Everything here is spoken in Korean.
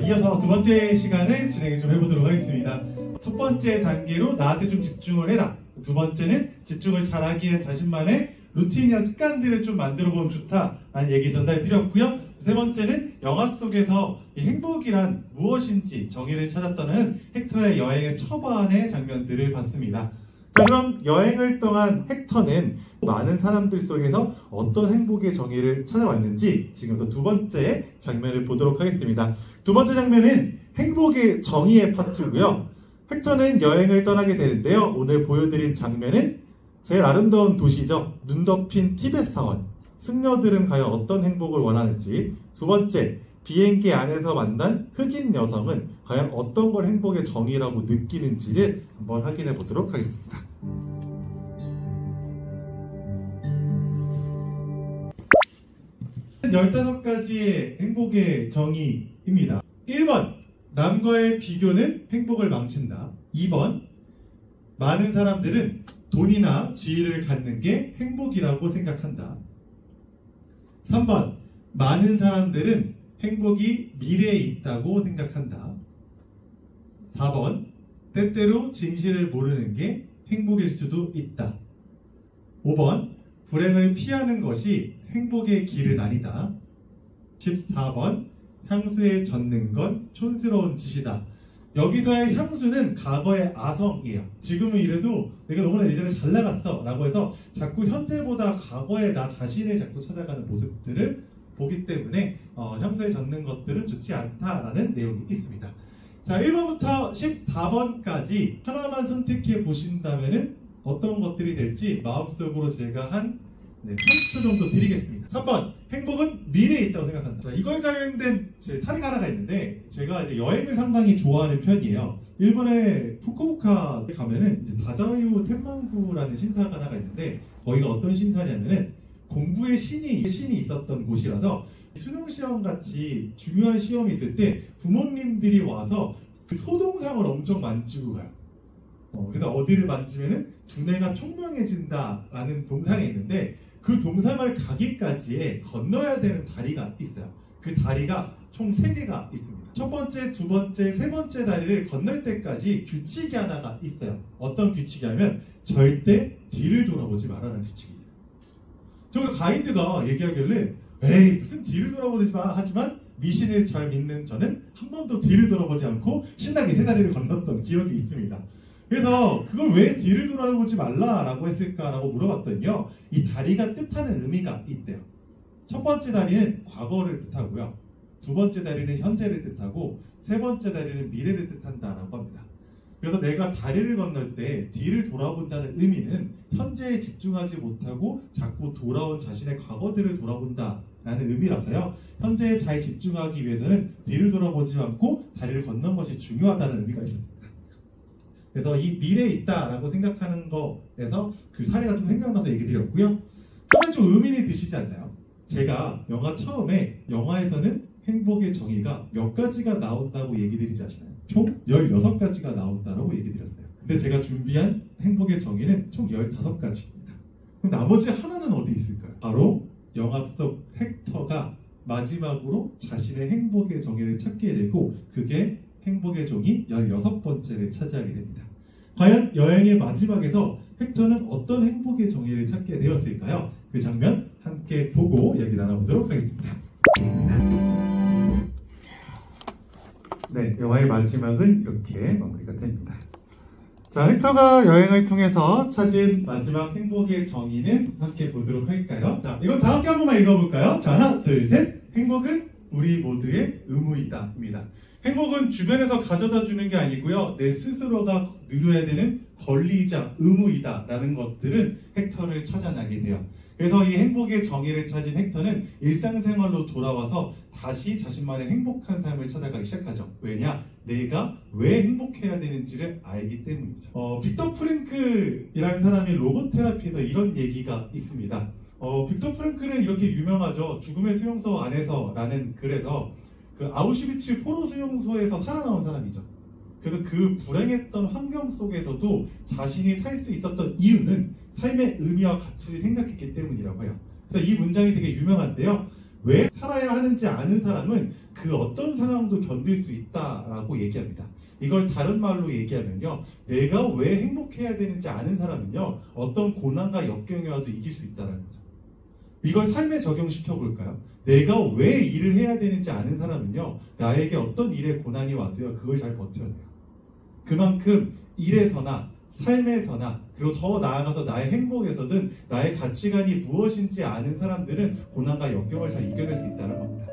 이어서 두 번째 시간을 진행해 좀 해보도록 하겠습니다. 첫 번째 단계로 나한테 좀 집중을 해라. 두 번째는 집중을 잘하기 위한 자신만의 루틴이나 습관들을 좀 만들어 보면 좋다라는 얘기 전달해 드렸고요. 세 번째는 영화 속에서 이 행복이란 무엇인지 정의를 찾았다는 헥터의 여행의 초반의 장면들을 봤습니다. 자, 그럼 여행을 떠난 헥터는 많은 사람들 속에서 어떤 행복의 정의를 찾아왔는지 지금부터 두 번째 장면을 보도록 하겠습니다. 두 번째 장면은 행복의 정의의 파트고요. 헥터는 여행을 떠나게 되는데요. 오늘 보여드린 장면은 제일 아름다운 도시죠. 눈 덮인 티벳 사원. 승려들은 과연 어떤 행복을 원하는지, 두 번째, 비행기 안에서 만난 흑인 여성은 과연 어떤 걸 행복의 정의라고 느끼는지를 한번 확인해 보도록 하겠습니다. 한 15가지의 행복의 정의입니다. 1번, 남과의 비교는 행복을 망친다. 2번, 많은 사람들은 돈이나 지위를 갖는 게 행복이라고 생각한다. 3번, 많은 사람들은 행복이 미래에 있다고 생각한다. 4번, 때때로 진실을 모르는 게 행복일 수도 있다. 5번, 불행을 피하는 것이 행복의 길은 아니다. 14번, 향수에 젖는 건 촌스러운 짓이다. 여기서의 향수는 과거의 아성이에요. 지금은 이래도 내가 너무나 예전에 잘 나갔어 라고 해서 자꾸 현재보다 과거의 나 자신을 자꾸 찾아가는 모습들을 보기 때문에 향수에 젖는 것들은 좋지 않다라는 내용이 있습니다. 자, 1번부터 14번까지 하나만 선택해 보신다면 어떤 것들이 될지 마음속으로 제가 한 30초 정도 드리겠습니다. 3번, 행복은 미래에 있다고 생각한다. 자, 이거에 관련된 제 사례가 하나가 있는데, 제가 이제 여행을 상당히 좋아하는 편이에요. 일본의 후쿠오카에 가면은 이제 다자유 텐만구라는 신사가 하나가 있는데, 거기가 어떤 신사냐면은 공부의 신이 있었던 곳이라서 수능시험 같이 중요한 시험이 있을 때 부모님들이 와서 그 소동상을 엄청 만지고 가요. 그래서 어디를 만지면은 두뇌가 총명해진다라는 동상이 있는데, 그 동상을 가기까지에 건너야 되는 다리가 있어요. 그 다리가 총 3개가 있습니다. 첫 번째, 두 번째, 세 번째 다리를 건널 때까지 규칙이 하나가 있어요. 어떤 규칙이냐면 절대 뒤를 돌아보지 말라는 규칙이 있어요. 저 가이드가 얘기하길래 에이 무슨 뒤를 돌아보지 마 하지만 미신을 잘 믿는 저는 한 번도 뒤를 돌아보지 않고 신나게 3다리를 건넜던 기억이 있습니다. 그래서 그걸 왜 뒤를 돌아보지 말라라고 했을까라고 물어봤더니요. 이 다리가 뜻하는 의미가 있대요. 첫 번째 다리는 과거를 뜻하고요. 두 번째 다리는 현재를 뜻하고 세 번째 다리는 미래를 뜻한다라고 합니다. 그래서 내가 다리를 건널 때 뒤를 돌아본다는 의미는 현재에 집중하지 못하고 자꾸 돌아온 자신의 과거들을 돌아본다라는 의미라서요. 현재에 잘 집중하기 위해서는 뒤를 돌아보지 않고 다리를 건넌 것이 중요하다는 의미가 있었습니다. 그래서 이 미래에 있다라고 생각하는 거에서 그 사례가 좀 생각나서 얘기 드렸고요. 한 가지 좀 의미는 드시지 않나요? 제가 영화 처음에 영화에서는 행복의 정의가 몇 가지가 나온다고 얘기 드리지 않으시나요? 총 16가지가 나온다고 얘기 드렸어요. 근데 제가 준비한 행복의 정의는 총 15가지입니다. 그럼 나머지 하나는 어디 있을까요? 바로 영화 속 헥터가 마지막으로 자신의 행복의 정의를 찾게 되고 그게 행복의 종이 16번째를 차지하게 됩니다. 과연 여행의 마지막에서 헥터는 어떤 행복의 정의를 찾게 되었을까요? 그 장면 함께 보고 이야기 나눠보도록 하겠습니다. 네, 영화의 마지막은 이렇게 마무리가 됩니다. 자, 헥터가 여행을 통해서 찾은 마지막 행복의 정의는 함께 보도록 할까요? 자, 이건 다 함께 한 번만 읽어볼까요? 자, 하나, 둘, 셋. 행복은 우리 모두의 의무이다. 입니다. 행복은 주변에서 가져다 주는 게 아니고요. 내 스스로가 누려야 되는 권리이자 의무이다 라는 것들은 헥터를 찾아나게 돼요. 그래서 이 행복의 정의를 찾은 헥터는 일상생활로 돌아와서 다시 자신만의 행복한 삶을 찾아가기 시작하죠. 왜냐? 내가 왜 행복해야 되는지를 알기 때문이죠. 빅터 프랭클이라는 사람이 로봇 테라피에서 이런 얘기가 있습니다. 빅터 프랭클은 이렇게 유명하죠. 죽음의 수용소 안에서라는 글에서 그 아우슈비츠 포로 수용소에서 살아나온 사람이죠. 그래서 그 불행했던 환경 속에서도 자신이 살 수 있었던 이유는 삶의 의미와 가치를 생각했기 때문이라고 해요. 그래서 이 문장이 되게 유명한데요. 왜 살아야 하는지 아는 사람은 그 어떤 상황도 견딜 수 있다라고 얘기합니다. 이걸 다른 말로 얘기하면요, 내가 왜 행복해야 되는지 아는 사람은요, 어떤 고난과 역경이라도 이길 수 있다는 거죠. 이걸 삶에 적용시켜 볼까요? 내가 왜 일을 해야 되는지 아는 사람은요, 나에게 어떤 일의 고난이 와도요, 그걸 잘 버텨내요. 그만큼 일에서나 삶에서나, 그리고 더 나아가서 나의 행복에서든 나의 가치관이 무엇인지 아는 사람들은 고난과 역경을 잘 이겨낼 수 있다는 겁니다.